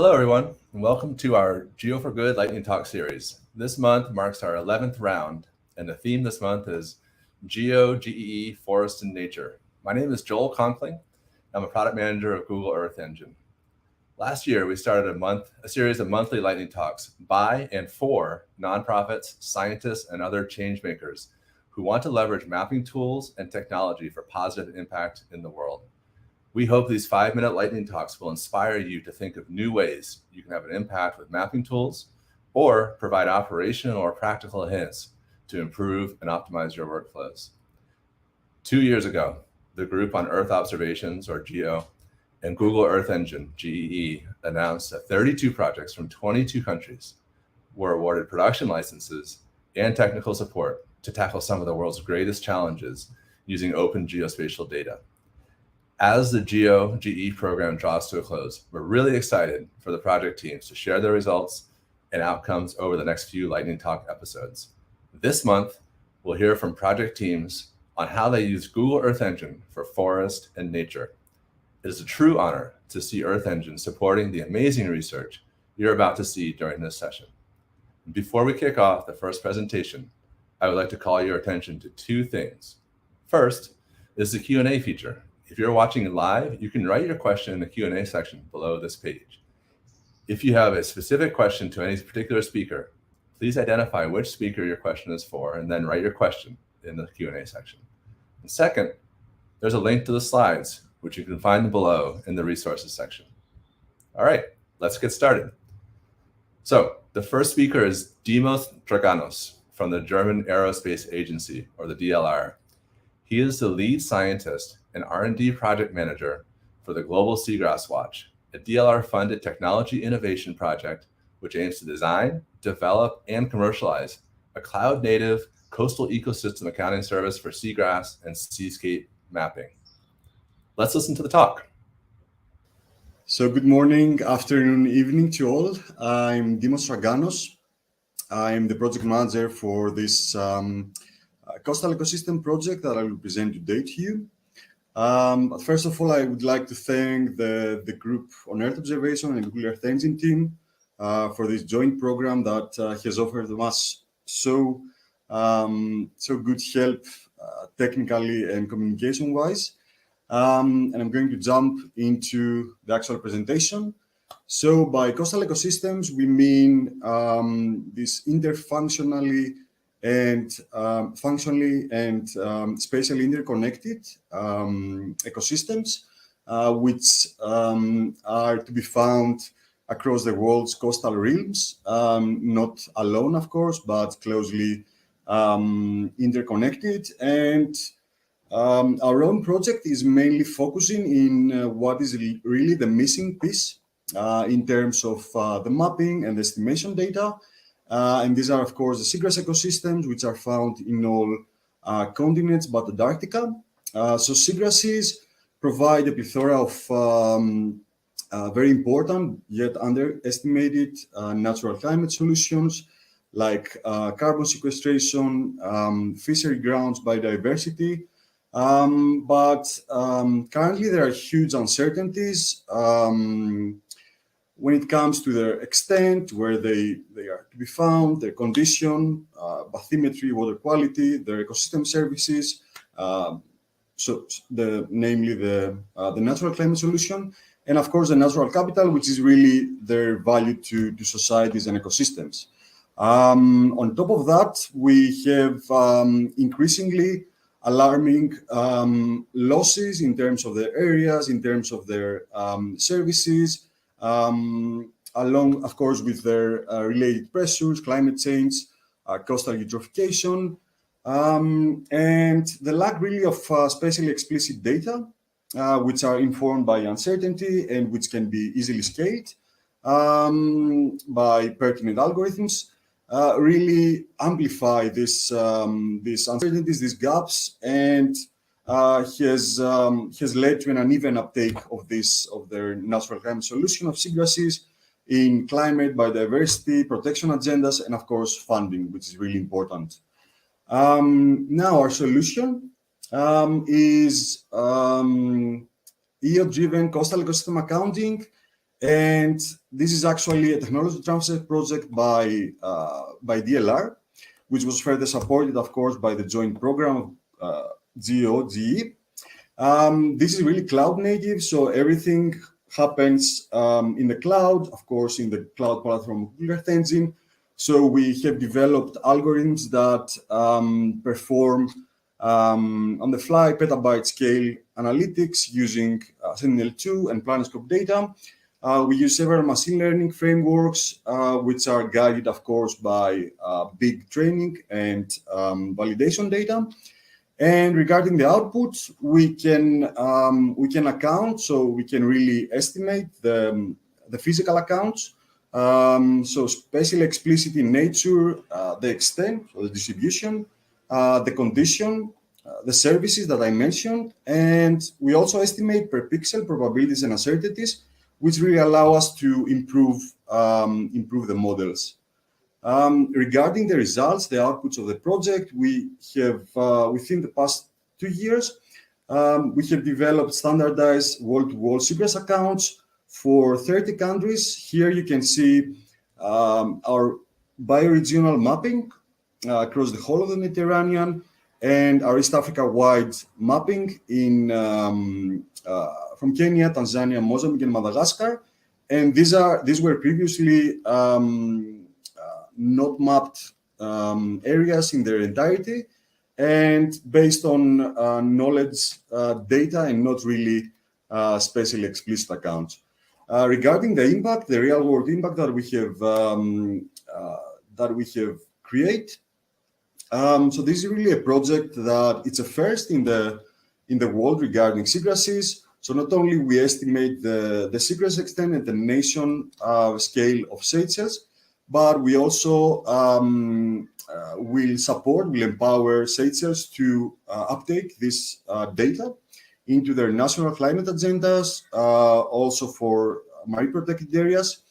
Hello, everyone, and welcome to our Geo for Good Lightning Talk series. This month marks our 11th round, and the theme this month is GEO-GEE, Forest and Nature. My name is Joel Conkling. I'm a product manager of Google Earth Engine. Last year, we started a series of monthly lightning talks by and for nonprofits, scientists, and other change makers who want to leverage mapping tools and technology for positive impact in the world. We hope these 5-minute lightning talks will inspire you to think of new ways you can have an impact with mapping tools or provide operational or practical hints to improve and optimize your workflows. 2 years ago, the Group on Earth Observations, or GEO, and Google Earth Engine, GEE, announced that 32 projects from 22 countries were awarded production licenses and technical support to tackle some of the world's greatest challenges using open geospatial data. As the GEO-GEE program draws to a close, we're really excited for the project teams to share their results and outcomes over the next few Lightning Talk episodes. This month, we'll hear from project teams on how they use Google Earth Engine for forest and nature. It is a true honor to see Earth Engine supporting the amazing research you're about to see during this session. Before we kick off the first presentation, I would like to call your attention to two things. First is the Q&A feature. If you're watching live, you can write your question in the Q&A section below this page. If you have a specific question to any particular speaker, please identify which speaker your question is for and then write your question in the Q&A section. And second, there's a link to the slides, which you can find below in the resources section. All right, let's get started. So the first speaker is Traganos from the German Aerospace Agency, or the DLR. He is the lead scientist and R&D project manager for the Global Seagrass Watch, a DLR-funded technology innovation project which aims to design, develop, and commercialize a cloud-native coastal ecosystem accounting service for seagrass and seascape mapping. Let's listen to the talk. So good morning, afternoon, evening to all. I'm Traganos. I'm the project manager for this coastal ecosystem project that I will present today to you. But first of all, I would like to thank the Group on Earth Observation and Google Earth Engine team for this joint program that has offered us so good help technically and communication-wise. And I'm going to jump into the actual presentation. So by coastal ecosystems, we mean this interfunctionally and functionally and spatially interconnected ecosystems, which are to be found across the world's coastal realms, not alone, of course, but closely interconnected. And our own project is mainly focusing in what is really the missing piece in terms of the mapping and the estimation data. And these are, of course, the seagrass ecosystems, which are found in all continents but Antarctica. So seagrasses provide a plethora of very important yet underestimated natural climate solutions like carbon sequestration, fishery grounds, biodiversity. But currently there are huge uncertainties when it comes to their extent, where they are to be found, their condition, bathymetry, water quality, their ecosystem services, namely the natural climate solution, and of course the natural capital, which is really their value to societies and ecosystems. On top of that, we have increasingly alarming losses in terms of their areas, in terms of their services, along, of course, with their related pressures, climate change, coastal eutrophication, and the lack really of spatially explicit data, which are informed by uncertainty and which can be easily scaled by pertinent algorithms, really amplify these uncertainties, these gaps, and has led to an uneven uptake of their natural climate solution of seagrasses in climate, biodiversity, protection agendas, and of course funding, which is really important. Now our solution is EO-driven coastal ecosystem accounting And this is actually a technology transfer project by DLR, which was further supported, of course, by the joint program of GEO-GEE. This is really cloud native, so everything happens in the cloud, of course, in the cloud platform Google Earth Engine. So we have developed algorithms that perform on the fly petabyte scale analytics using Sentinel-2 and Planescope data. We use several machine learning frameworks, which are guided, of course, by big training and validation data. And regarding the outputs, we can account, so we can really estimate the physical accounts. So spatially explicit in nature, the extent, or the distribution, the condition, the services that I mentioned, and we also estimate per pixel probabilities and uncertainties, which really allow us to improve the models. Regarding the results, the outputs of the project, we have, within the past 2 years, we have developed standardized wall-to-wall Seagrass accounts for 30 countries. Here you can see our bioregional mapping across the whole of the Mediterranean and our East Africa-wide mapping in from Kenya, Tanzania, Mozambique, and Madagascar. And these were previously not mapped areas in their entirety, and based on knowledge data and not really spatially explicit accounts. Regarding the impact, the real-world impact that we have created. So this is really a project that it's a first in the world regarding seagrasses. So not only we estimate the seagrass extent at the nation scale of Seychelles, but we also will empower Seychelles to uptake this data into their national climate agendas, also for marine protected areas,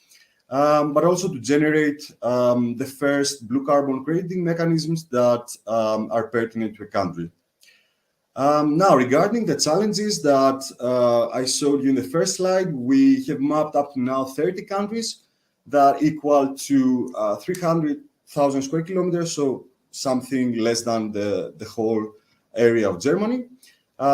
but also to generate the first blue carbon crediting mechanisms that are pertinent to a country. Now, regarding the challenges that I showed you in the first slide, we have mapped up to now 30 countries that equal to 300,000 square kilometers, so something less than the whole area of Germany.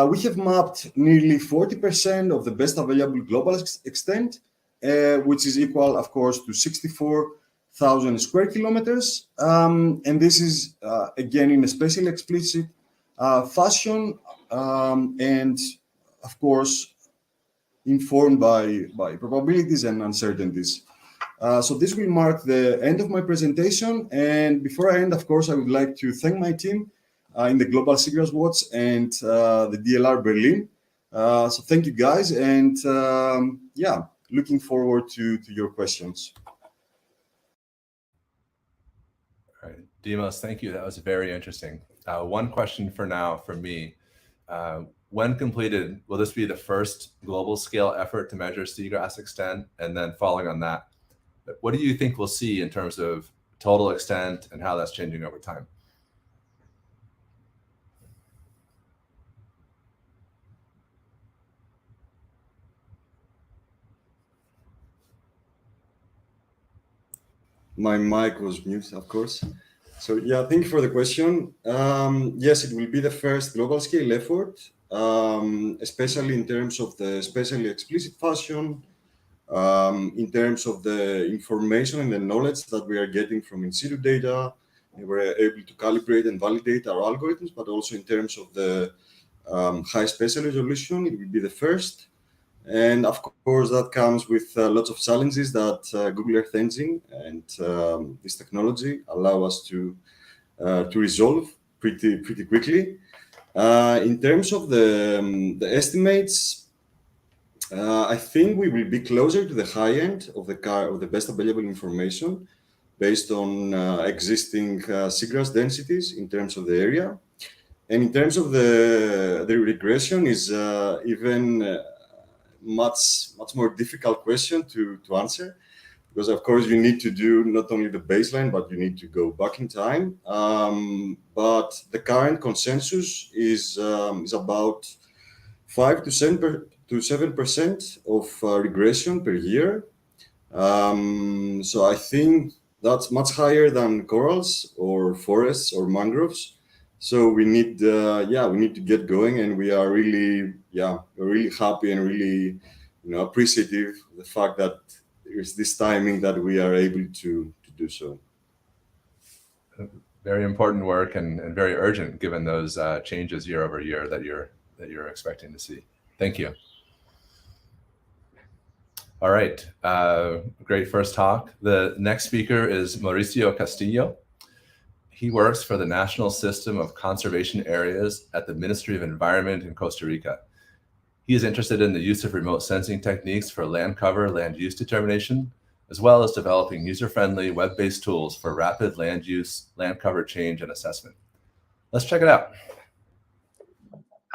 We have mapped nearly 40% of the best available global extent, which is equal, of course, to 64,000 square kilometers. And this is, again, in a spatially explicit fashion, and, of course, informed by probabilities and uncertainties. So this will mark the end of my presentation. And before I end, of course, I would like to thank my team in the Global Seagrass Watch and the DLR Berlin. So thank you, guys. And yeah, looking forward to your questions. All right, Dimos, thank you. That was very interesting. One question for now from me. When completed, will this be the first global scale effort to measure seagrass extent? And then following on that, what do you think we'll see in terms of total extent and how that's changing over time? My mic was muted, of course. So yeah, thank you for the question. Yes, it will be the first global scale effort, especially in terms of the spatially explicit fashion, in terms of the information and the knowledge that we are getting from in situ data. We're able to calibrate and validate our algorithms, but also in terms of the high spatial resolution, it will be the first. And of course, that comes with lots of challenges that Google Earth Engine and this technology allow us to resolve pretty quickly. In terms of the estimates, I think we will be closer to the high end of the best available information based on existing seagrass densities in terms of the area. And in terms of the regression is even much more difficult question to answer, because of course you need to do not only the baseline, but you need to go back in time. But the current consensus is about 5 to to 7% of regression per year. So I think that's much higher than corals or forests or mangroves. So we need, we need to get going, and we are really, we're really happy and really, appreciative of the fact that there's this timing that we are able to do so. Very important work and very urgent given those changes year over year that you're expecting to see. Thank you. All right, great first talk. The next speaker is Mauricio Castillo. He works for the National System of Conservation Areas at the Ministry of Environment in Costa Rica. He is interested in the use of remote sensing techniques for land cover, land use determination, as well as developing user-friendly web-based tools for rapid land use, land cover change, and assessment. Let's check it out.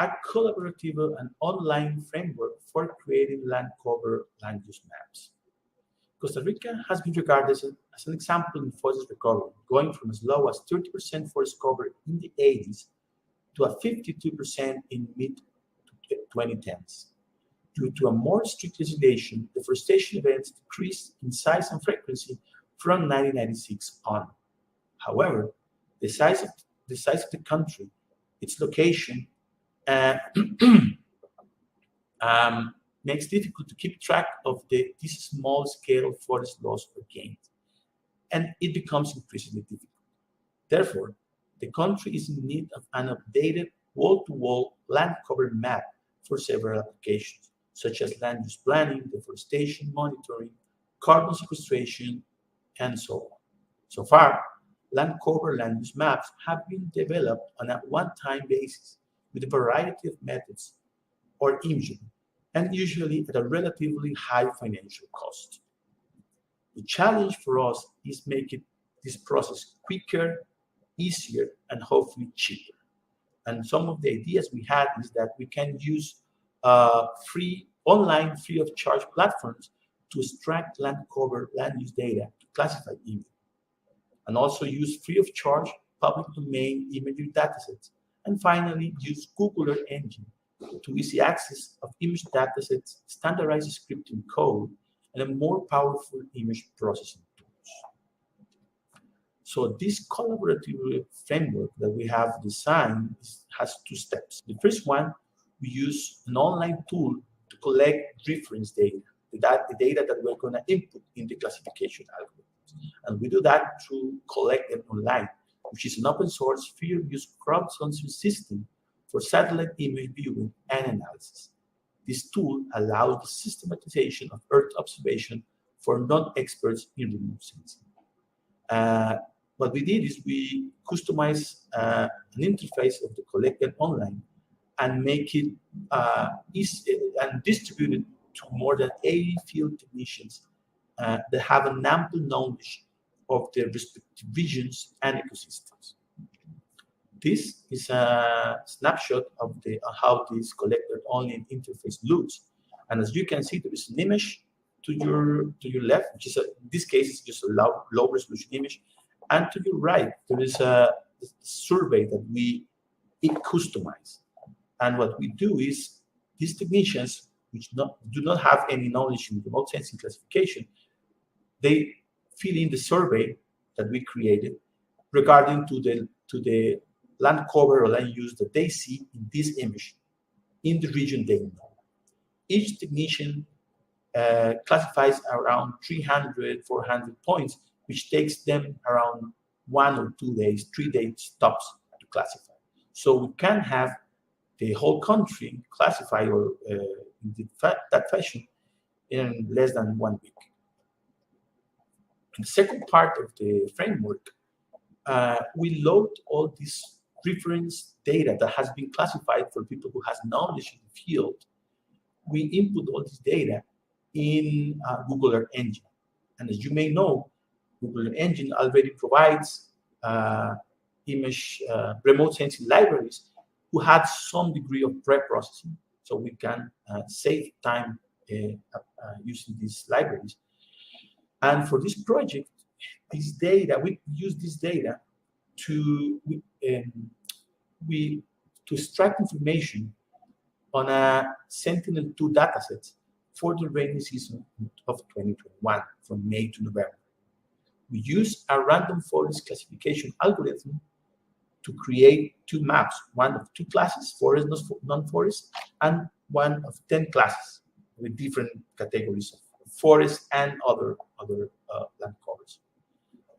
A collaborative and online framework for creating land cover land use maps. Costa Rica has been regarded as an example in forest recovery, going from as low as 30% forest cover in the 80s to a 52% in mid-2010s. Due to a more strict legislation, deforestation events decreased in size and frequency from 1996 on. However, the size of the country, its location, makes it difficult to keep track of this small-scale forest loss or gain, and it becomes increasingly difficult. Therefore, the country is in need of an updated wall-to-wall land cover map for several applications, such as land use planning, deforestation monitoring, carbon sequestration, and so on. So far, land cover land use maps have been developed on a one-time basis with a variety of methods or imaging, and usually at a relatively high financial cost. The challenge for us is making this process quicker, easier, and hopefully cheaper. And some of the ideas we had is that we can use online free of charge platforms to extract land cover land use data to classify imagery, and also use free of charge public domain imagery datasets, and finally use Google Earth Engine to easy access of image datasets, standardized scripting code, and a more powerful image processing tools. So this collaborative framework that we have designed has two steps. The first one, we use an online tool to collect reference data, the data that we're going to input in the classification algorithms. And we do that through Collect Them Online, which is an open source, free of use crowdsourcing system for satellite image viewing and analysis. This tool allows the systematization of Earth observation for non-experts in remote sensing. What we did is we customized an interface of the Collect Them Online and make it easy and distribute it to more than 80 field technicians that have an ample knowledge of their respective regions and ecosystems. This is a snapshot of how this Collect Them Online interface looks. And as you can see, there is an image to your left, which is in this case is just a low resolution image, and to your right there is a survey that we customize. And what we do is these technicians, which do not have any knowledge in remote sensing classification, they fill in the survey that we created regarding to the land cover or land use that they see in this image in the region they know. Each technician classifies around 300, 400 points, which takes them around 1 or 2 days, 3 days tops to classify. So we can have the whole country classified or in that fashion in less than 1 week. In the second part of the framework, we load all this reference data that has been classified for people who has knowledge in the field. We input all this data in Google Earth Engine. And as you may know, Google Earth Engine already provides image remote sensing libraries who have some degree of pre-processing, so we can save time using these libraries. And for this project, this data, we use this data to extract information on a Sentinel-2 dataset for the rainy season of 2021, from May to November. We use a random forest classification algorithm to create two maps, one of two classes, forest, non-forest, and one of 10 classes with different categories of forest and other land covers.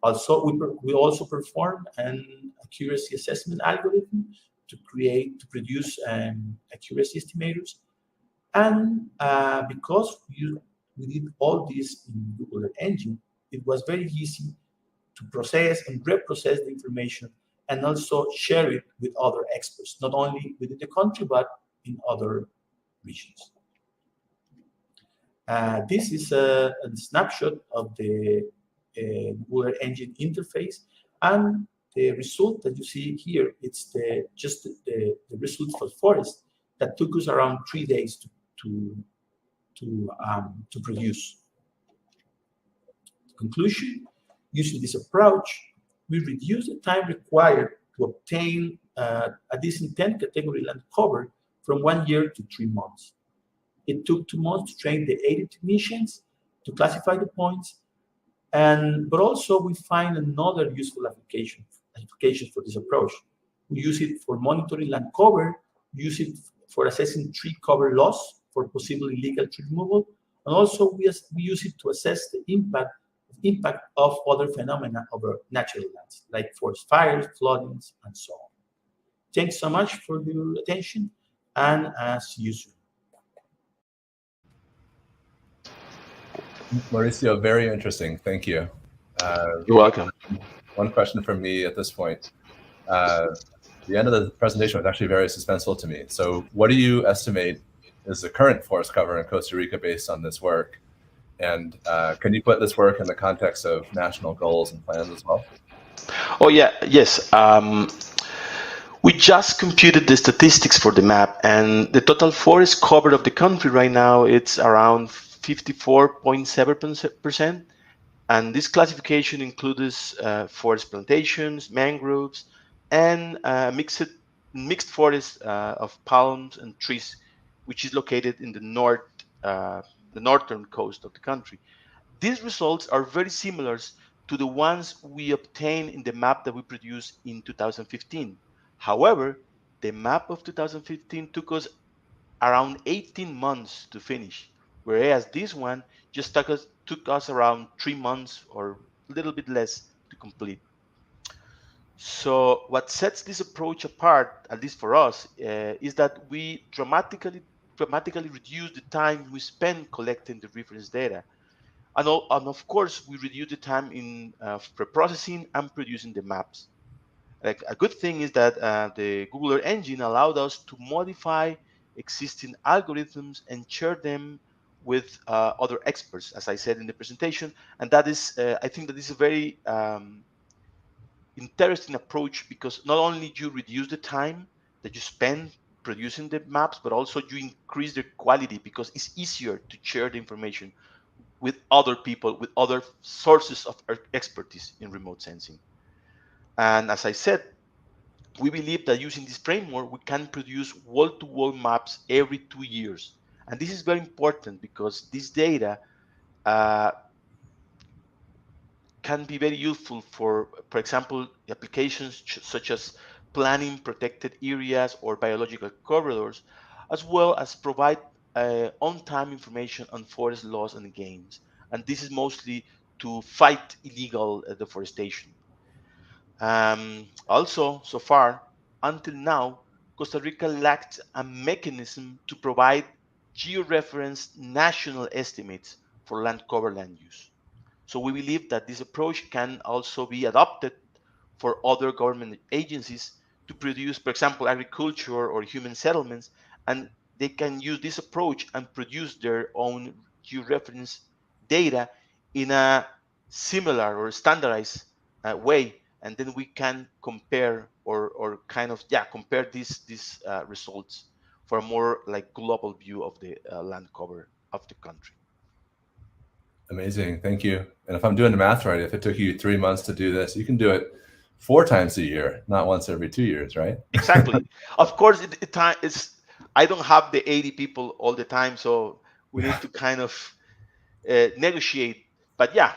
Also, we also perform an accuracy assessment algorithm to produce accuracy estimators. And because we did all this in Google Earth Engine, it was very easy to process and reprocess the information and also share it with other experts, not only within the country, but in other regions. This is a snapshot of the Google Earth Engine interface, and the result that you see here, it's just the result for forest that took us around 3 days to produce. Conclusion: using this approach, we reduce the time required to obtain a decent 10 category land cover from 1 year to 3 months. It took 2 months to train the 80 technicians to classify the points, but also we find another useful application for this approach. We use it for monitoring land cover, use it for assessing tree cover loss for possible illegal tree removal, and also we use it to assess the impact of other phenomena over natural lands, like forest fires, floodings, and so on. Thanks so much for your attention, and see you soon. Mauricio, very interesting. Thank you. You're welcome. One question from me at this point. The end of the presentation was actually very suspenseful to me. So what do you estimate is the current forest cover in Costa Rica based on this work? And can you put this work in the context of national goals and plans as well? Oh, yeah, yes. We just computed the statistics for the map, and the total forest cover of the country right now, it's around 54.7%. And this classification includes forest plantations, mangroves, and mixed forest of palms and trees, which is located in the northern coast of the country. These results are very similar to the ones we obtained in the map that we produced in 2015. However, the map of 2015 took us around 18 months to finish, whereas this one just took us around 3 months or a little bit less to complete. So what sets this approach apart, at least for us, is that we dramatically reduce the time we spend collecting the reference data. And of course, we reduce the time in preprocessing and producing the maps. Like, a good thing is that the Google Earth Engine allowed us to modify existing algorithms and share them with other experts, as I said in the presentation. And that is, I think that is a very interesting approach, because not only you reduce the time that you spend producing the maps, but also you increase their quality, because it's easier to share the information with other people, with other sources of expertise in remote sensing. And as I said, we believe that using this framework, we can produce wall-to-wall maps every 2 years. And this is very important because this data can be very useful for example, applications such as planning protected areas or biological corridors, as well as provide on-time information on forest loss and gains. And this is mostly to fight illegal deforestation. Also, so far, until now, Costa Rica lacked a mechanism to provide georeferenced national estimates for land cover land use. So we believe that this approach can also be adopted for other government agencies to produce, for example, agriculture or human settlements, and they can use this approach and produce their own georeference data in a similar or standardized way, and then we can compare or kind of compare these results for a more like global view of the land cover of the country. Amazing, thank you. And if I'm doing the math right, if it took you 3 months to do this, you can do it 4 times a year, not once every 2 years, right? Exactly. Of course, it's I don't have the 80 people all the time, so we need to kind of negotiate. But yeah,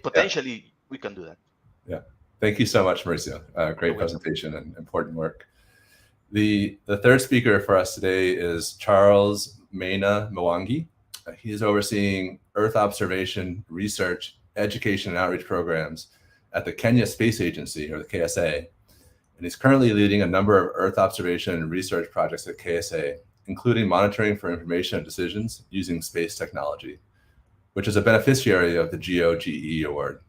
potentially we can do that. Yeah. Thank you so much, Mauricio. Great You're welcome. presentation and important work. The third speaker for us today is Charles Maina Mwangi. He is overseeing Earth observation, research, education, and outreach programs at the Kenya Space Agency, or the KSA. And he's currently leading a number of Earth observation and research projects at KSA, including monitoring for information and decisions using space technology, which is a beneficiary of the GEO-GEE award.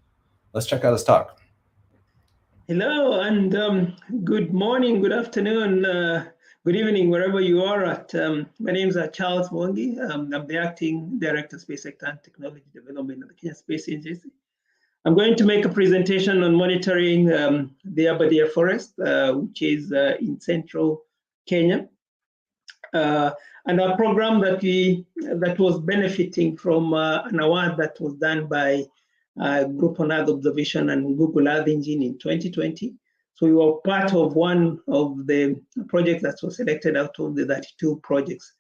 Let's check out his talk. Hello, and good morning, good afternoon, good evening, wherever you are at. My name is Charles Mwangi. I'm the Acting Director of Space Sector and Technology Development at the Kenya Space Agency. I'm going to make a presentation on monitoring the Abadia Forest, which is in central Kenya, and a program that was benefiting from an award that was done by Group on Earth Observation and Google Earth Engine in 2020. So we were part of one of the projects that was selected out of the 32 projects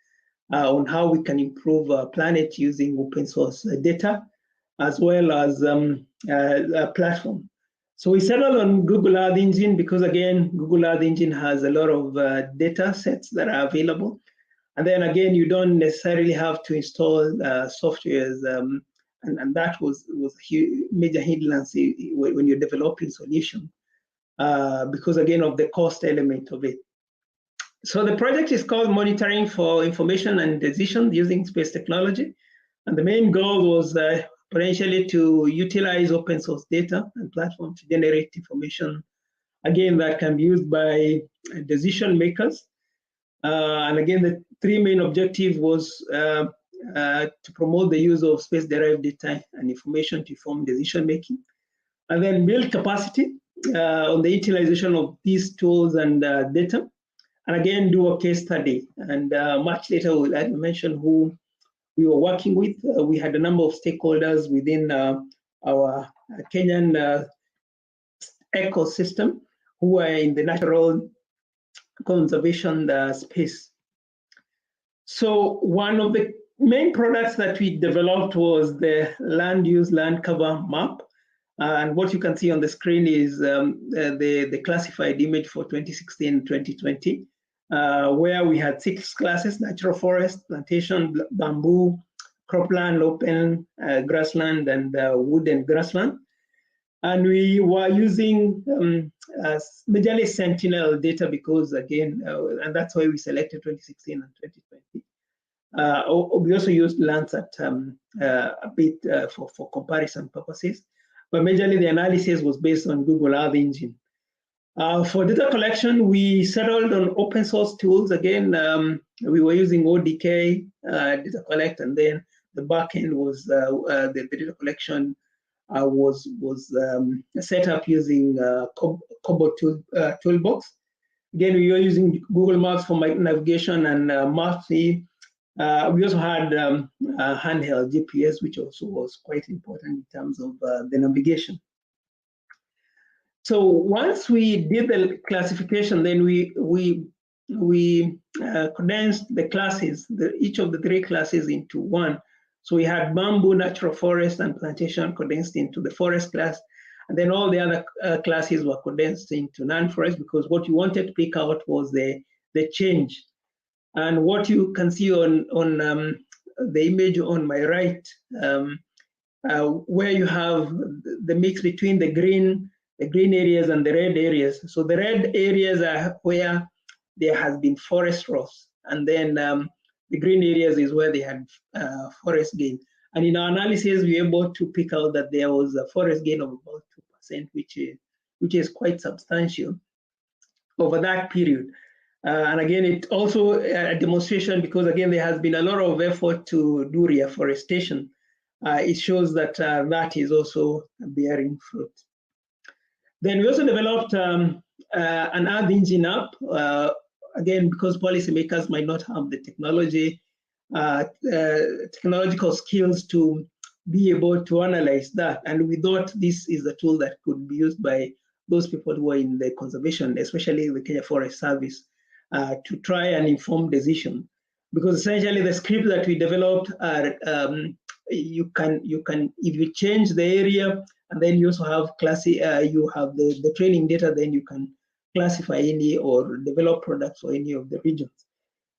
on how we can improve our planet using open source data, as well as a platform. So we settled on Google Earth Engine because, again, Google Earth Engine has a lot of data sets that are available. And then again, you don't necessarily have to install softwares, and that was a major hindrance when you're developing solution, because again of the cost element of it. So the project is called Monitoring for Information and Decision using Space Technology. And the main goal was potentially to utilize open source data and platform to generate information, again, that can be used by decision makers. And again, the three main objectives was to promote the use of space-derived data and information to inform decision-making, and then build capacity on the utilization of these tools and data, and again, do a case study. And much later, I'll mention who we were working with. We had a number of stakeholders within our Kenyan ecosystem who are in the natural conservation space. So one of the main products that we developed was the land use land cover map. And what you can see on the screen is the classified image for 2016-2020, where we had 6 classes: natural forest, plantation, bamboo, cropland, open grassland, and wood and grassland. And we were using majorly Sentinel data because, again, and that's why we selected 2016 and 2020. We also used Landsat a bit for comparison purposes, but majorly the analysis was based on Google Earth Engine. For data collection, we settled on open source tools. Again, we were using ODK data collect, and then the backend was the data collection was set up using Kobo Toolbox. Again, we were using Google Maps for navigation and Maps. We also had handheld GPS, which also was quite important in terms of the navigation. So once we did the classification, then we condensed the classes, each of the 3 classes into one. So we had bamboo, natural forest, and plantation condensed into the forest class. And then all the other classes were condensed into non-forest, because what you wanted to pick out was the change. And what you can see on the image on my right, where you have the mix between the green areas and the red areas. So the red areas are where there has been forest loss, and then the green areas is where they had forest gain. And in our analysis, we were able to pick out that there was a forest gain of about 2%, which is quite substantial over that period. And again, it also a demonstration, because again, there has been a lot of effort to do reforestation. It shows that that is also bearing fruit. Then we also developed an Earth Engine app, again, because policymakers might not have the technological skills to be able to analyze that. And we thought this is a tool that could be used by those people who are in the conservation, especially the Kenya Forest Service, to try and inform decision. Because essentially the scripts that we developed are, you can, if you change the area, and then you also have you have the training data, then you can classify any or develop products for any of the regions.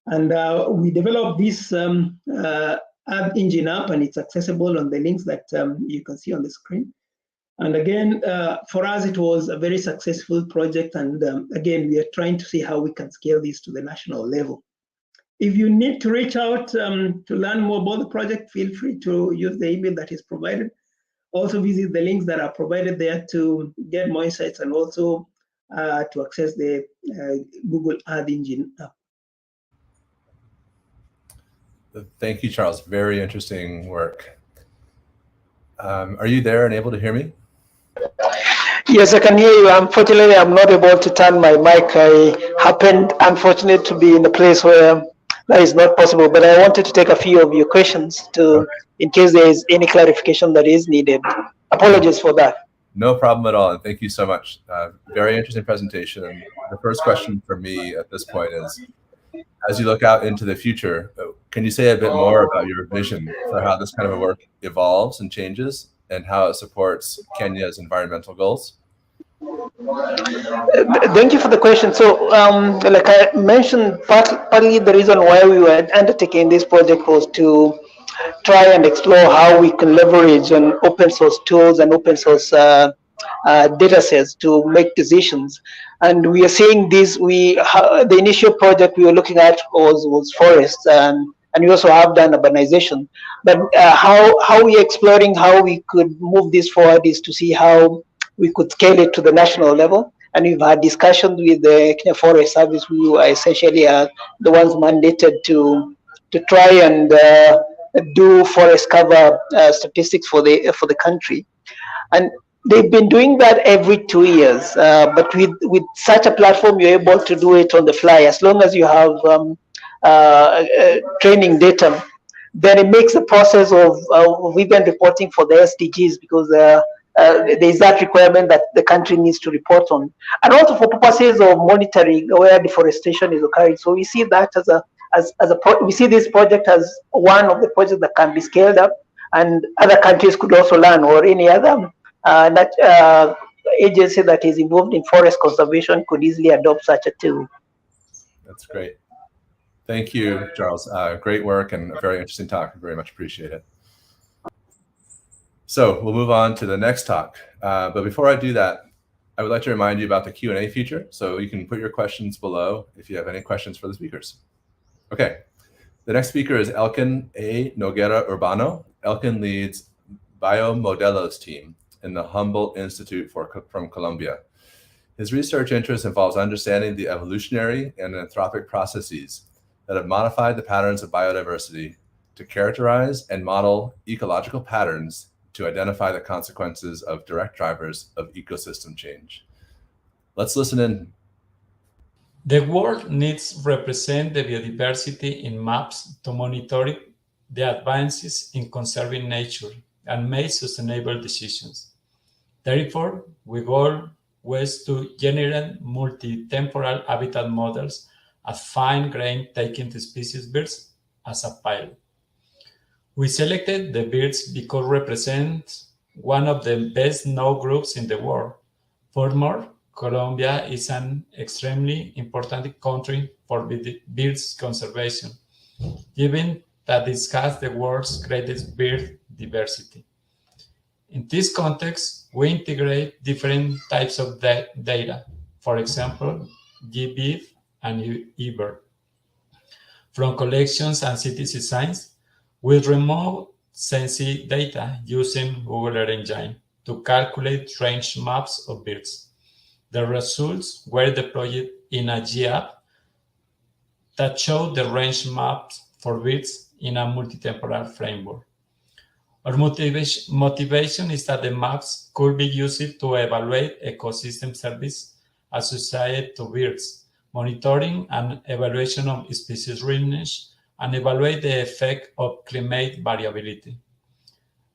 And we developed this ad engine app, and it's accessible on the links that you can see on the screen. And again, for us, it was a very successful project. And again, we are trying to see how we can scale this to the national level. If you need to reach out to learn more about the project, feel free to use the email that is provided. Also visit the links that are provided there to get more insights, and also to access the Google Ad Engine app. Thank you, Charles. Very interesting work. Are you there and able to hear me? Yes, I can hear you. Unfortunately, I'm not able to turn my mic. I happened, unfortunately, to be in a place where that is not possible, but I wanted to take a few of your questions in case there is any clarification that is needed. Apologies for that. No problem at all, and thank you so much. Very interesting presentation. And the first question for me at this point is, as you look out into the future, can you say a bit more about your vision for how this kind of work evolves and changes, and how it supports Kenya's environmental goals? Thank you for the question. So, like I mentioned, partly the reason why we were undertaking this project was to try and explore how we can leverage on open source tools and open source data sets to make decisions. And we are seeing this. The initial project we were looking at was forests, and we also have done urbanization. But how we are exploring how we could move this forward is to see how we could scale it to the national level. And we've had discussions with the Kenya Forest Service, who are essentially the ones mandated to try and do forest cover statistics for the country. And they've been doing that every 2 years. But with such a platform, you're able to do it on the fly. As long as you have training data, then it makes the process of even reporting for the SDGs, because there's that requirement that the country needs to report on, and also for purposes of monitoring where deforestation is occurring. So we see that we see this project as one of the projects that can be scaled up, and other countries could also learn, or any other agency that is involved in forest conservation could easily adopt such a tool. That's great. Thank you, Charles. Great work and a very interesting talk. I very much appreciate it. So we'll move on to the next talk. But before I do that, I would like to remind you about the Q&A feature. So you can put your questions below if you have any questions for the speakers. Okay, the next speaker is Elkin A. Noguera-Urbano. Elkin leads Biomodelos team in the Humboldt Institute from Colombia. His research interest involves understanding the evolutionary and anthropic processes that have modified the patterns of biodiversity to characterize and model ecological patterns to identify the consequences of direct drivers of ecosystem change. Let's listen in. The world needs represent the biodiversity in maps to monitor the advances in conserving nature and make sustainable decisions. Therefore, we goal was to generate multi-temporal habitat models at fine-grained taking the species birds as a pilot. We selected the birds because represent one of the best known groups in the world. Furthermore, Colombia is an extremely important country for birds conservation, given that it has the world's greatest bird diversity. In this context, we integrate different types of data, for example, GBIF and eBird. From collections and citizen science, we remove sensing data using Google Earth Engine to calculate range maps of birds. The results were deployed in a GEE app that showed the range maps for birds in a multi-temporal framework. Our motivation is that the maps could be used to evaluate ecosystem service associated to birds, monitoring and evaluation of species range, and evaluate the effect of climate variability.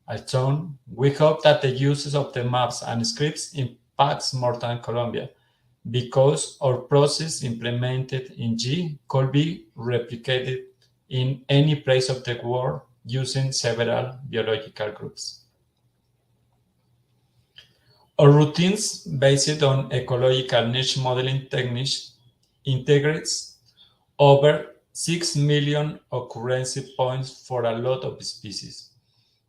As shown, we hope that the uses of the maps and scripts impacts more than Colombia, because our process implemented in G could be replicated in any place of the world using several biological groups. Our routines based on ecological niche modeling techniques integrates over 6 million occurrence points for a lot of species.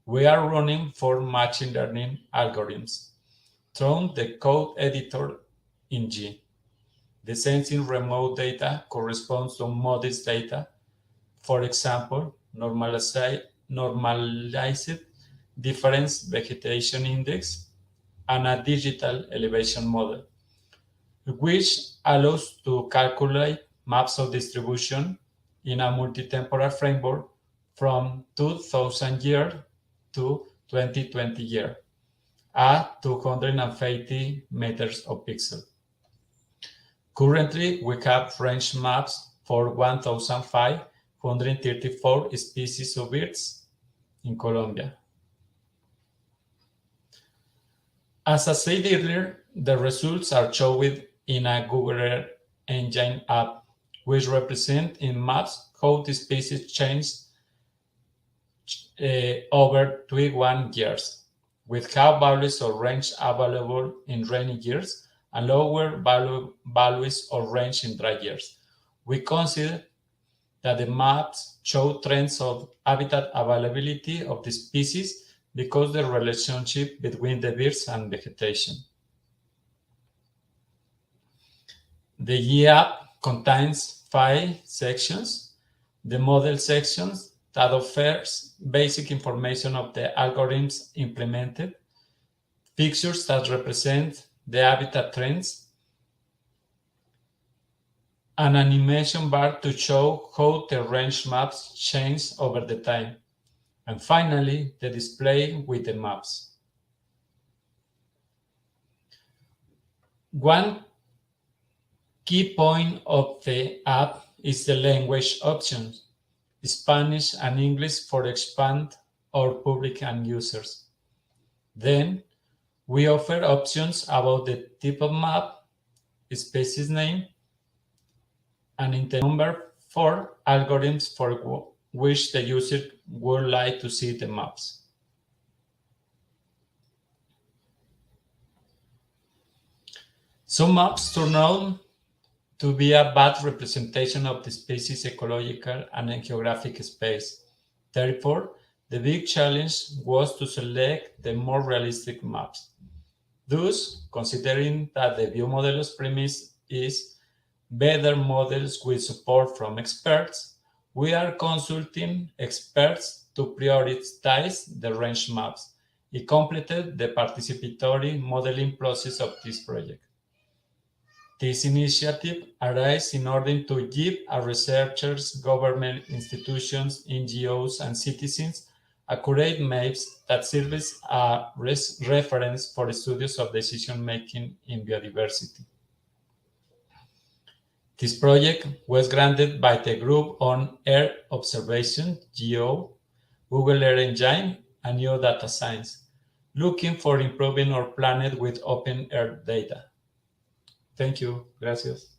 We are running 4 machine learning algorithms through the code editor in G. The sensing remote data corresponds to modest data, for example, normalized difference vegetation index and a digital elevation model, which allows to calculate maps of distribution in a multi-temporal framework from 2000 year to 2020 year at 250 meters of pixel. Currently, we have range maps for 1,534 species of birds in Colombia. As I said earlier, the results are shown in a Google Earth Engine app, which represent in maps how the species change over 21 years, with high values of range available in rainy years and lower values of range in dry years. We consider that the maps show trends of habitat availability of the species because the relationship between the birds and vegetation. The GEE app contains 5 sections. The model sections that offers basic information of the algorithms implemented, pictures that represent the habitat trends, an animation bar to show how the range maps change over the time, and finally, the display with the maps. One key point of the app is the language options, Spanish and English for expand our public and users. Then we offer options about the type of map, species name, and in the number for algorithms for which the user would like to see the maps. Some maps turn out to be a bad representation of the species' ecological and geographic space. Therefore, the big challenge was to select the more realistic maps. Thus, considering that the biomodelos premise is better models with support from experts, we are consulting experts to prioritize the range maps. It completed the participatory modeling process of this project. This initiative arises in order to give our researchers, government institutions, NGOs, and citizens accurate maps that serve as a reference for studies of decision-making in biodiversity. This project was granted by the Group on Earth Observation, GEO, Google Earth Engine, and New Data Science, looking for improving our planet with open Earth data. Thank you. Gracias.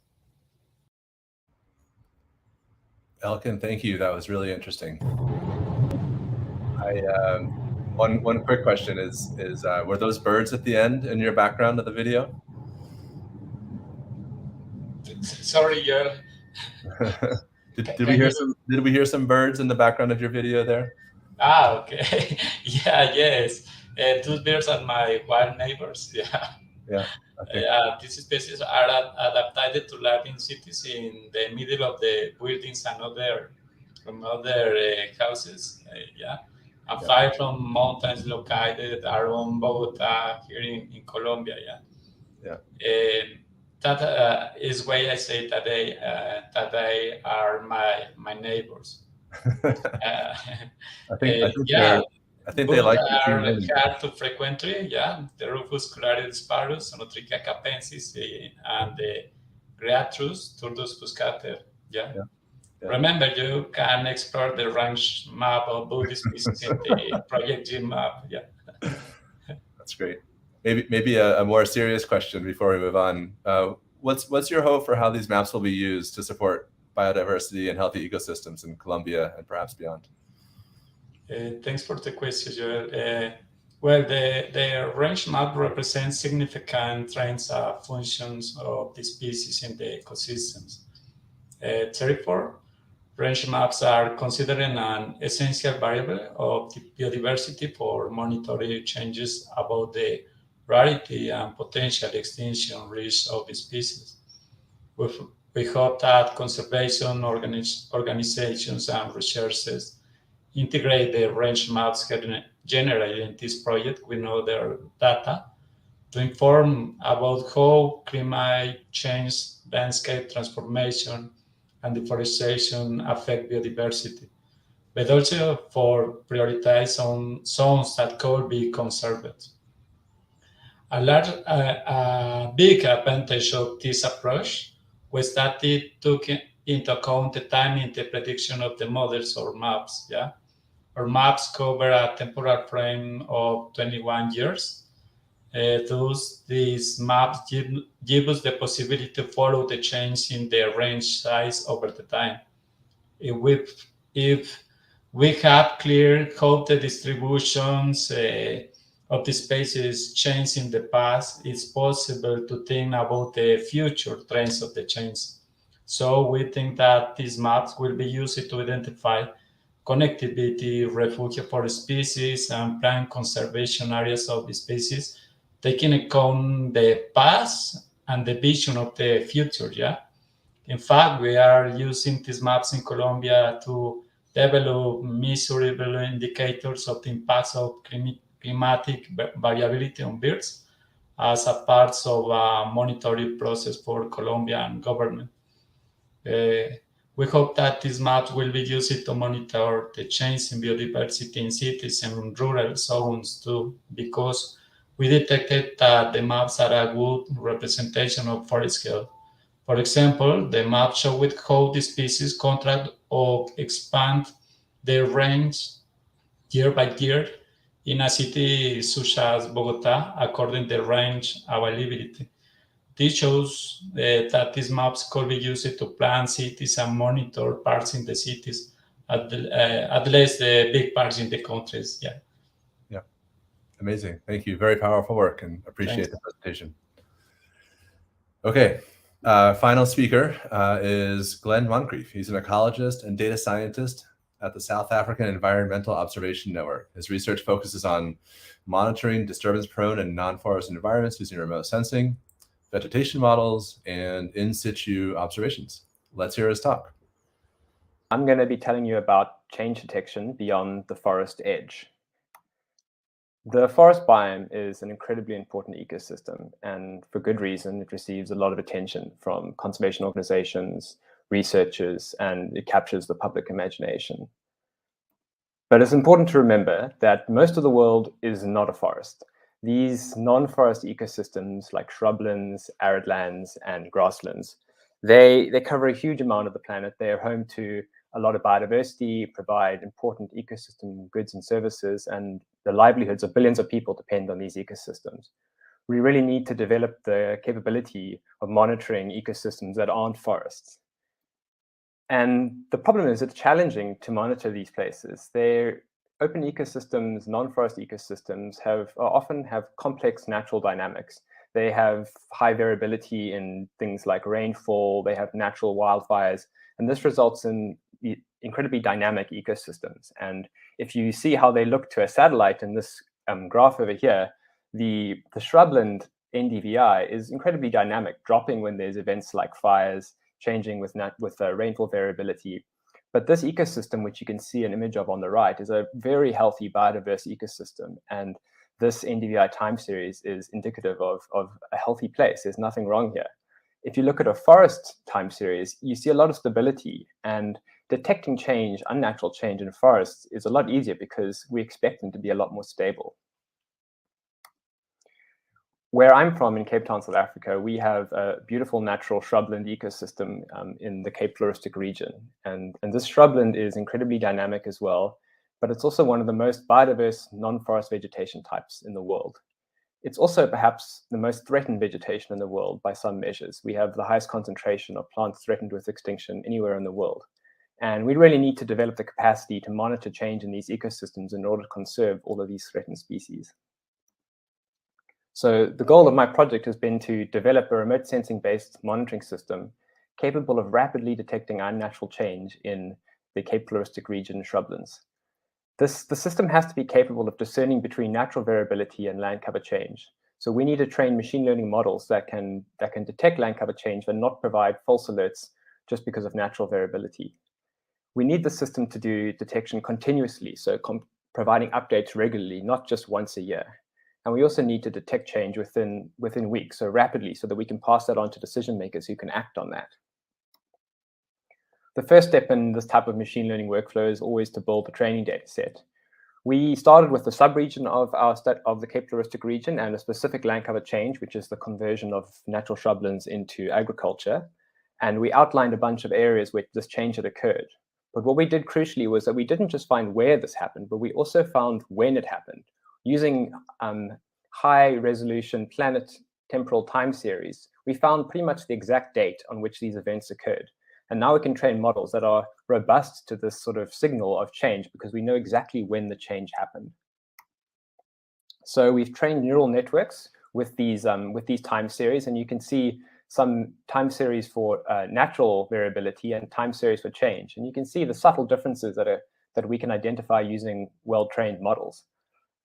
Elkin, thank you. That was really interesting. One quick question is were those birds at the end in your background of the video? Sorry, Joel. Did we hear some birds in the background of your video there? Okay. Yes. Those birds are my wild neighbors. Yeah. Okay. These species are adapted to live in cities in the middle of the buildings and other houses. And far from mountains located around Bogota here in Colombia. That is why I say that they are my neighbors. I think they like the hard to frequently, the Rufus claridisparus, Onotricha capensis, and the Greatrus, Turdus fuscater. Remember, you can explore the range map of Buddhist species in the Project G map. That's great. Maybe a more serious question before we move on. what's your hope for how these maps will be used to support biodiversity and healthy ecosystems in Colombia and perhaps beyond? Thanks for the question, Joel. Well, the range map represents significant range of functions of the species in the ecosystems. Therefore, range maps are considered an essential variable of the biodiversity for monitoring changes about the rarity and potential extinction risk of the species. We hope that conservation organizations and researchers integrate the range maps generated in this project with other data to inform about how climate change, landscape transformation, and deforestation affect biodiversity, but also for prioritize on zones that could be conserved. A big advantage of this approach was that it took into account the time in the prediction of the models or maps. Yeah, our maps cover a temporal frame of 21 years. Thus, these maps give us the possibility to follow the change in the range size over the time. If we have clear how the distributions of the species change in the past, it's possible to think about the future trends of the change. So we think that these maps will be used to identify connectivity, refuge for species, and plan conservation areas of the species, taking account the past and the vision of the future, yeah? In fact, we are using these maps in Colombia to develop measurable indicators of the impacts of climatic variability on birds as a part of a monitoring process for Colombian government. We hope that these maps will be used to monitor the change in biodiversity in cities and rural zones too, because we detected that the maps are a good representation of forest health. For example, the map showed how the species contract or expand their range year by year in a city such as Bogota, according to range availability. This shows that these maps could be used to plan cities and monitor parts in the cities, at least the big parts in the countries. Yeah. Yeah. Amazing. Thank you. Very powerful work, and appreciate the presentation. Okay. Final speaker is Glenn Moncrieff. He's an ecologist and data scientist at the South African Environmental Observation Network. His research focuses on monitoring disturbance-prone and non-forest environments using remote sensing, vegetation models, and in situ observations. Let's hear his talk. I'm going to be telling you about change detection beyond the forest edge. The forest biome is an incredibly important ecosystem, and for good reason. It receives a lot of attention from conservation organizations, researchers, and it captures the public imagination. But it's important to remember that most of the world is not a forest. These non-forest ecosystems like shrublands, arid lands, and grasslands, they cover a huge amount of the planet. They are home to a lot of biodiversity, provide important ecosystem goods and services, and the livelihoods of billions of people depend on these ecosystems. We really need to develop the capability of monitoring ecosystems that aren't forests. And the problem is it's challenging to monitor these places. They're open ecosystems, non-forest ecosystems often have complex natural dynamics. They have high variability in things like rainfall, they have natural wildfires, and this results in incredibly dynamic ecosystems. And if you see how they look to a satellite in this graph over here, the shrubland NDVI is incredibly dynamic, dropping when there's events like fires, changing with rainfall variability. But this ecosystem, which you can see an image of on the right, is a very healthy biodiverse ecosystem. And this NDVI time series is indicative of a healthy place. There's nothing wrong here. If you look at a forest time series, you see a lot of stability, and detecting change, unnatural change in forests is a lot easier because we expect them to be a lot more stable. Where I'm from in Cape Town, South Africa, we have a beautiful natural shrubland ecosystem in the Cape Floristic region. And this shrubland is incredibly dynamic as well, but it's also one of the most biodiverse non-forest vegetation types in the world. It's also perhaps the most threatened vegetation in the world by some measures. We have the highest concentration of plants threatened with extinction anywhere in the world. And we really need to develop the capacity to monitor change in these ecosystems in order to conserve all of these threatened species. So the goal of my project has been to develop a remote sensing-based monitoring system capable of rapidly detecting unnatural change in the Cape Floristic region shrublands. The system has to be capable of discerning between natural variability and land cover change. So we need to train machine learning models that can detect land cover change and not provide false alerts just because of natural variability. We need the system to do detection continuously, so providing updates regularly, not just once a year. And we also need to detect change within weeks, so rapidly, so that we can pass that on to decision makers who can act on that. The first step in this type of machine learning workflow is always to build a training data set. We started with the subregion of the Cape Floristic region and a specific land cover change, which is the conversion of natural shrublands into agriculture. And we outlined a bunch of areas where this change had occurred. But what we did crucially was that we didn't just find where this happened, but we also found when it happened. Using high resolution planet temporal time series, we found pretty much the exact date on which these events occurred. And now we can train models that are robust to this sort of signal of change because we know exactly when the change happened. So we've trained neural networks with these time series, and you can see some time series for natural variability and time series for change. And you can see the subtle differences that we can identify using well-trained models.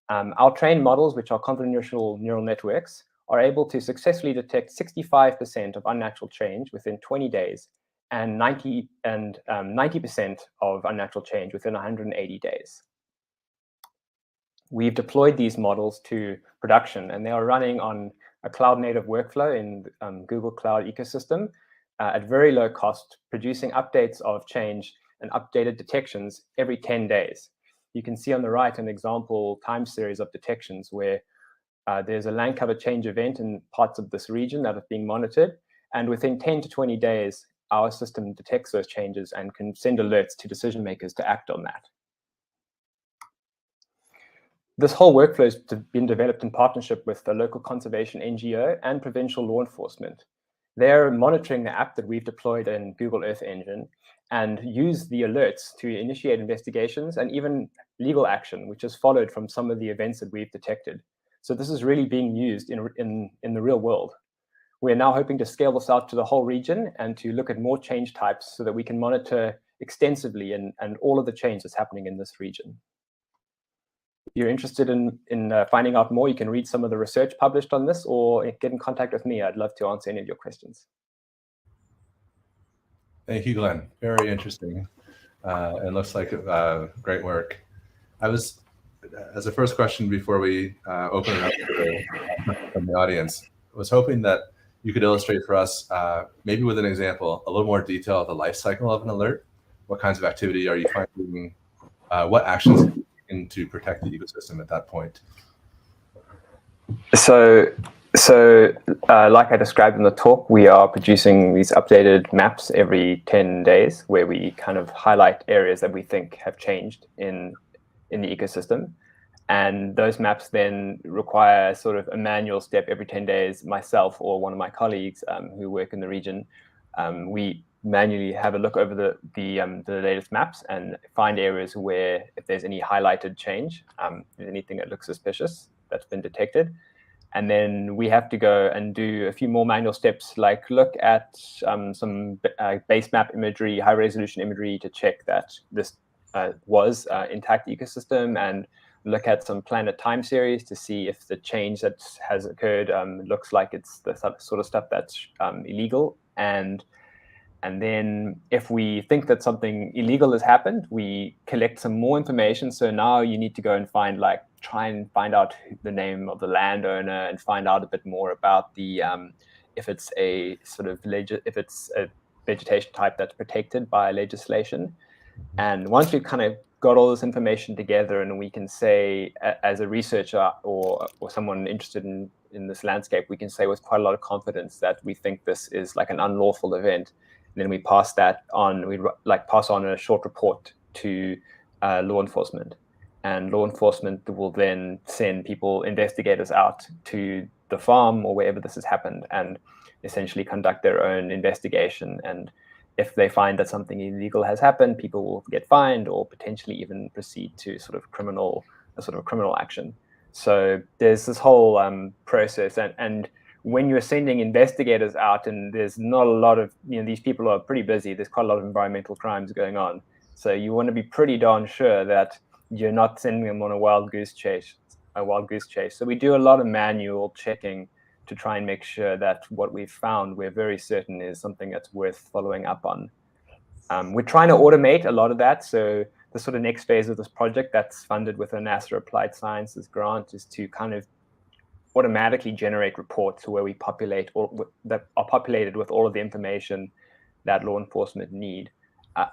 Our trained models, which are convolutional neural networks, are able to successfully detect 65% of unnatural change within 20 days and 90% of unnatural change within 180 days. We've deployed these models to production, and they are running on a cloud-native workflow in Google Cloud ecosystem at very low cost, producing updates of change and updated detections every 10 days. You can see on the right an example time series of detections where there's a land cover change event in parts of this region that are being monitored, and within 10 to 20 days, our system detects those changes and can send alerts to decision makers to act on that. This whole workflow has been developed in partnership with the local conservation NGO and provincial law enforcement. They're monitoring the app that we've deployed in Google Earth Engine and use the alerts to initiate investigations and even legal action, which is followed from some of the events that we've detected. So this is really being used in the real world. We're now hoping to scale this out to the whole region and to look at more change types so that we can monitor extensively and all of the change that's happening in this region. If you're interested in finding out more, you can read some of the research published on this or get in contact with me. I'd love to answer any of your questions. Thank you, Glenn. Very interesting. And looks like great work. I was, as a first question before we open it up from the audience, I was hoping that you could illustrate for us, maybe with an example, a little more detail of the life cycle of an alert. What kinds of activity are you finding? What actions are you taking to protect the ecosystem at that point? So like I described in the talk, we are producing these updated maps every 10 days where we kind of highlight areas that we think have changed in the ecosystem. And those maps then require sort of a manual step every 10 days. Myself or one of my colleagues who work in the region, we manually have a look over the latest maps and find areas where if there's any highlighted change, anything that looks suspicious that's been detected. And then we have to go and do a few more manual steps, like look at some base map imagery, high resolution imagery to check that this was intact ecosystem, and look at some planet time series to see if the change that has occurred looks like it's the sort of stuff that's illegal. And then if we think that something illegal has happened, we collect some more information. So now you need to go and try and find out the name of the landowner and find out a bit more about the if it's a sort of if it's a vegetation type that's protected by legislation. And once we've kind of got all this information together, and we can say, as a researcher or someone interested in this landscape, we can say with quite a lot of confidence that we think this is like an unlawful event. And then we pass that on. We pass on a short report to law enforcement. and law enforcement will then send investigators out to the farm or wherever this has happened and essentially conduct their own investigation. And if they find that something illegal has happened, people will get fined or potentially even proceed to a sort of criminal action. So there's this whole process, and when you're sending investigators out and there's not a lot of, these people are pretty busy, there's quite a lot of environmental crimes going on. So you want to be pretty darn sure that you're not sending them on a wild goose chase. So we do a lot of manual checking to try and make sure that what we've found, we're very certain is something that's worth following up on. We're trying to automate a lot of that. So the sort of next phase of this project that's funded with a NASA Applied Sciences grant is to kind of automatically generate reports where we populate that are populated with all of the information that law enforcement need.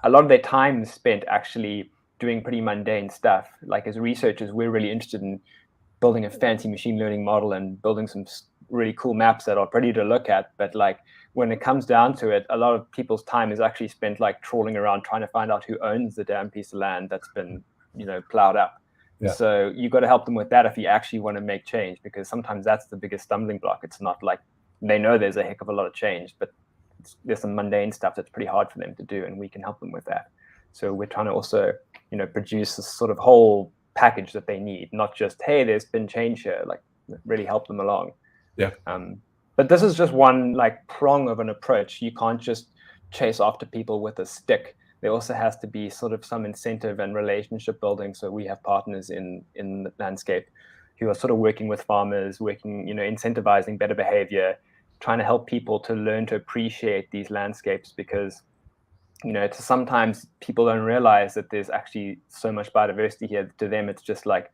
A lot of their time is spent actually doing pretty mundane stuff. Like as researchers, we're really interested in building a fancy machine learning model and building some really cool maps that are pretty to look at. But like when it comes down to it, a lot of people's time is actually spent like trawling around trying to find out who owns the damn piece of land that's been, plowed up. Yeah. So you got to help them with that if you actually want to make change, because sometimes that's the biggest stumbling block. It's not like they know there's a heck of a lot of change, but there's some mundane stuff that's pretty hard for them to do, and we can help them with that. So we're trying to also, produce this sort of whole package that they need, not just, hey, there's been change here, like really help them along. Yeah. But this is just one like prong of an approach. You can't just chase after people with a stick. There also has to be sort of some incentive and relationship building. So we have partners in the landscape who are sort of working with farmers, incentivizing better behavior, trying to help people to learn to appreciate these landscapes, because sometimes people don't realize that there's actually so much biodiversity here. To them, it's just like,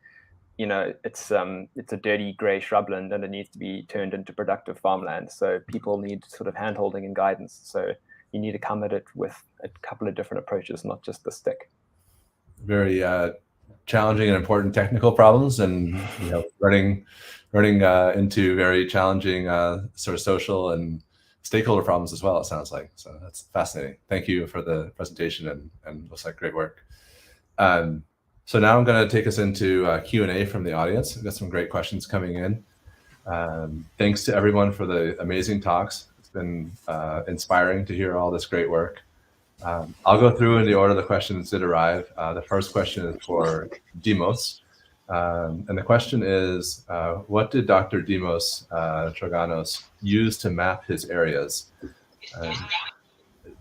it's a dirty gray shrubland and it needs to be turned into productive farmland. So people need sort of handholding and guidance. So you need to come at it with a couple of different approaches, not just the stick. Very challenging and important technical problems, and running into very challenging sort of social and stakeholder problems as well, it sounds like. So that's fascinating. Thank you for the presentation, and looks like great work. So now I'm going to take us into Q&A from the audience. We've got some great questions coming in. Thanks to everyone for the amazing talks. It's been inspiring to hear all this great work. I'll go through in the order the questions did arrive. The first question is for Dimos. And the question is, what did Dr. Dimos Traganos use to map his areas?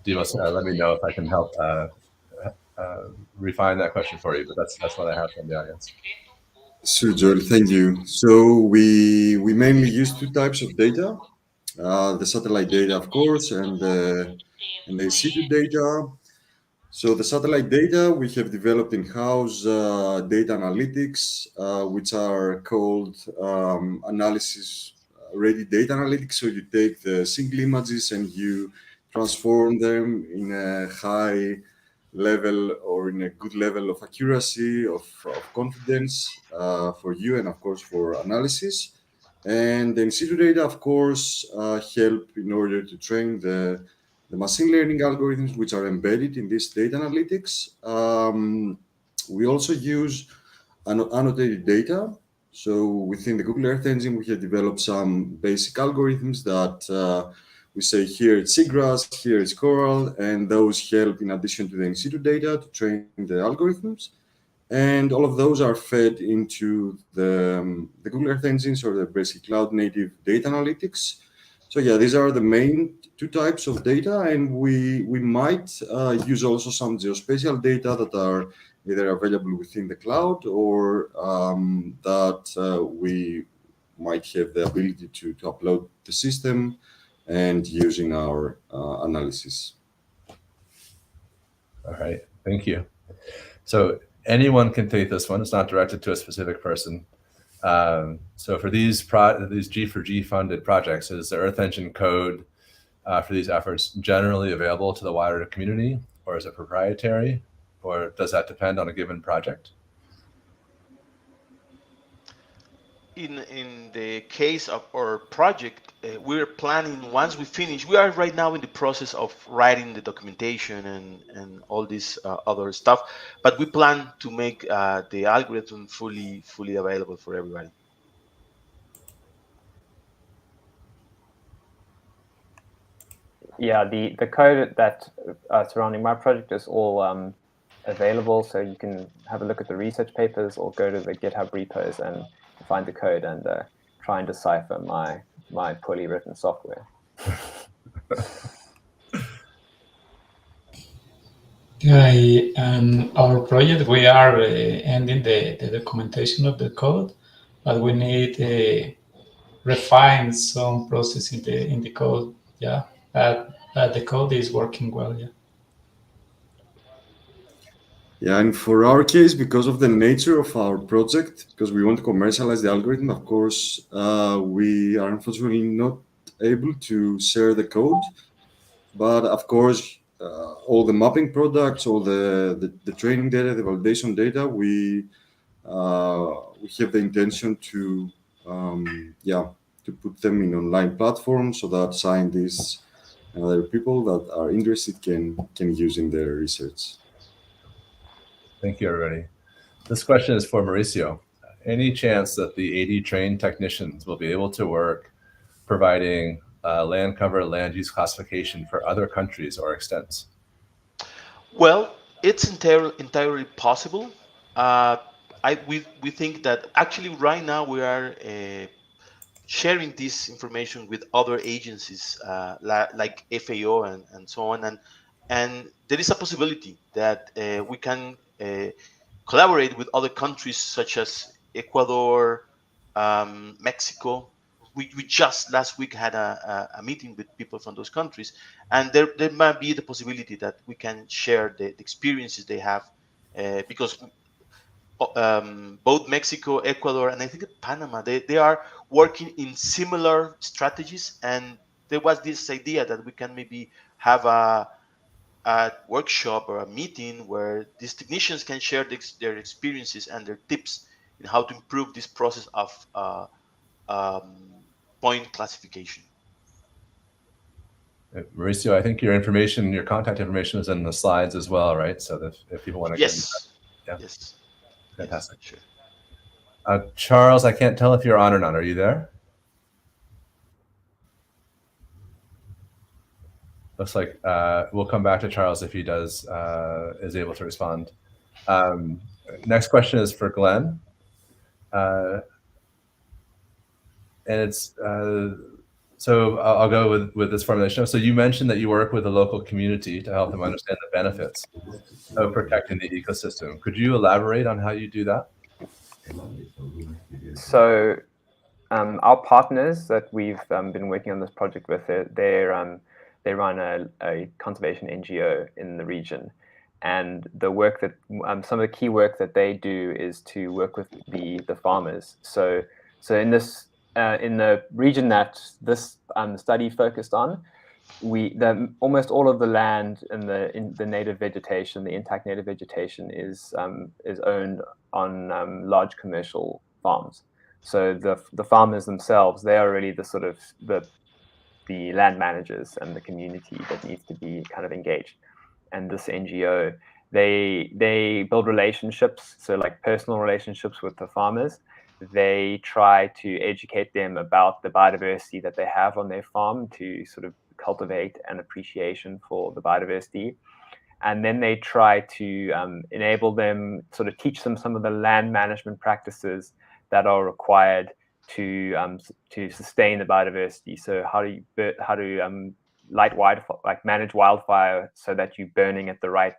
Dimos, let me know if I can help refine that question for you, but that's what I have from the audience. Sure, Joel, thank you. So we mainly use two types of data, the satellite data, of course, and the in situ data. So the satellite data, we have developed in-house data analytics, which are called analysis-ready data analytics. So you take the single images and you transform them in a high level or in a good level of accuracy, of confidence for you and, of course, for analysis. And the in-situ data, of course, help in order to train the machine learning algorithms which are embedded in this data analytics. We also use annotated data. So within the Google Earth Engine, we have developed some basic algorithms that we say here it's seagrass, here it's coral, and those help in addition to the in-situ data to train the algorithms. And all of those are fed into the Google Earth Engines, or the basic cloud native data analytics. So yeah, these are the main two types of data, and we might use also some geospatial data that are either available within the cloud or that we might have the ability to upload the system and using our analysis. All right, thank you. So anyone can take this one. It's not directed to a specific person. So for these G4G funded projects, is the Earth Engine code for these efforts generally available to the wider community, or is it proprietary, or does that depend on a given project? In the case of our project, we're planning, once we finish, we are right now in the process of writing the documentation and all this other stuff, but we plan to make the algorithm fully available for everybody. Yeah, the code that surrounding my project is all available, so you can have a look at the research papers or go to the GitHub repos and find the code and try and decipher my poorly written software. Our project, we are ending the documentation of the code, but we need to refine some process in the code. Yeah, but the code is working well. Yeah. Yeah, and for our case, because of the nature of our project, because we want to commercialize the algorithm, of course, we are unfortunately not able to share the code. But of course, all the mapping products, all the training data, the validation data, we have the intention to to put them in online platforms so that scientists and other people that are interested can use in their research. Thank you, everybody. This question is for Mauricio. Any chance that the 80 trained technicians will be able to work providing land cover, land use classification for other countries or extents? Well, it's entirely possible. We think that actually right now we are sharing this information with other agencies like FAO and so on, and there is a possibility that we can collaborate with other countries such as Ecuador, Mexico. We just last week had a meeting with people from those countries, and there might be the possibility that we can share the experiences they have, because both Mexico, Ecuador, and I think Panama, they are working in similar strategies, and there was this idea that we can maybe have a workshop or a meeting where these technicians can share their experiences and their tips in how to improve this process of point classification. Mauricio, I think your contact information is in the slides as well, right? So if people want to get in touch. Yeah. Yes. Fantastic. Yes, sure. Charles, I can't tell if you're on or not. Are you there? Looks like we'll come back to Charles if he is able to respond. Next question is for Glenn. And it's, so I'll go with this formulation. So you mentioned that you work with the local community to help them understand the benefits of protecting the ecosystem. Could you elaborate on how you do that? So our partners that we've been working on this project with, they run a conservation NGO in the region, and the work that some of the key work that they do is to work with the farmers. So in this in the region that this study focused on, almost all of the land in the native vegetation, the intact native vegetation, is owned on large commercial farms. So the farmers themselves, they are really the sort of the land managers and the community that needs to be kind of engaged. And this NGO, they build relationships, so like personal relationships with the farmers. They try to educate them about the biodiversity that they have on their farm to sort of cultivate an appreciation for the biodiversity. And then they try to enable them, sort of teach them some of the land management practices that are required to sustain the biodiversity. So how to manage wildfire so that you're burning at the right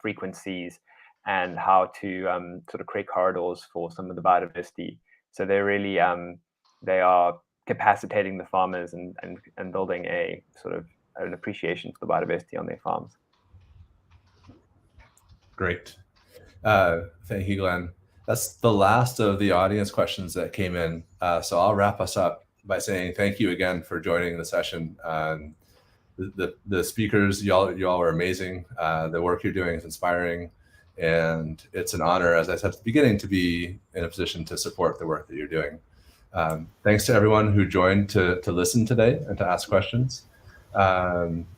frequencies, and how to sort of create corridors for some of the biodiversity. So they're really they are capacitating the farmers and building a sort of an appreciation for the biodiversity on their farms. Great. Thank you, Glenn. That's the last of the audience questions that came in. So I'll wrap us up by saying thank you again for joining the session. The speakers, y'all are amazing. The work you're doing is inspiring. And it's an honor, as I said at the beginning, to be in a position to support the work that you're doing. Thanks to everyone who joined to listen today and to ask questions.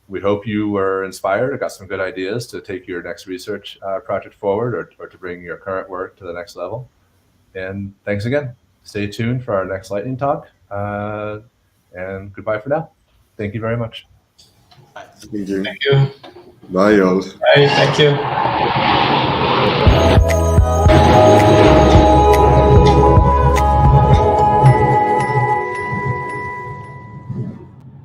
We hope you were inspired or got some good ideas to take your next research project forward or to bring your current work to the next level. And thanks again. Stay tuned for our next lightning talk. And goodbye for now. Thank you very much. Thank you. Thank you. Bye, all. Bye. Thank you.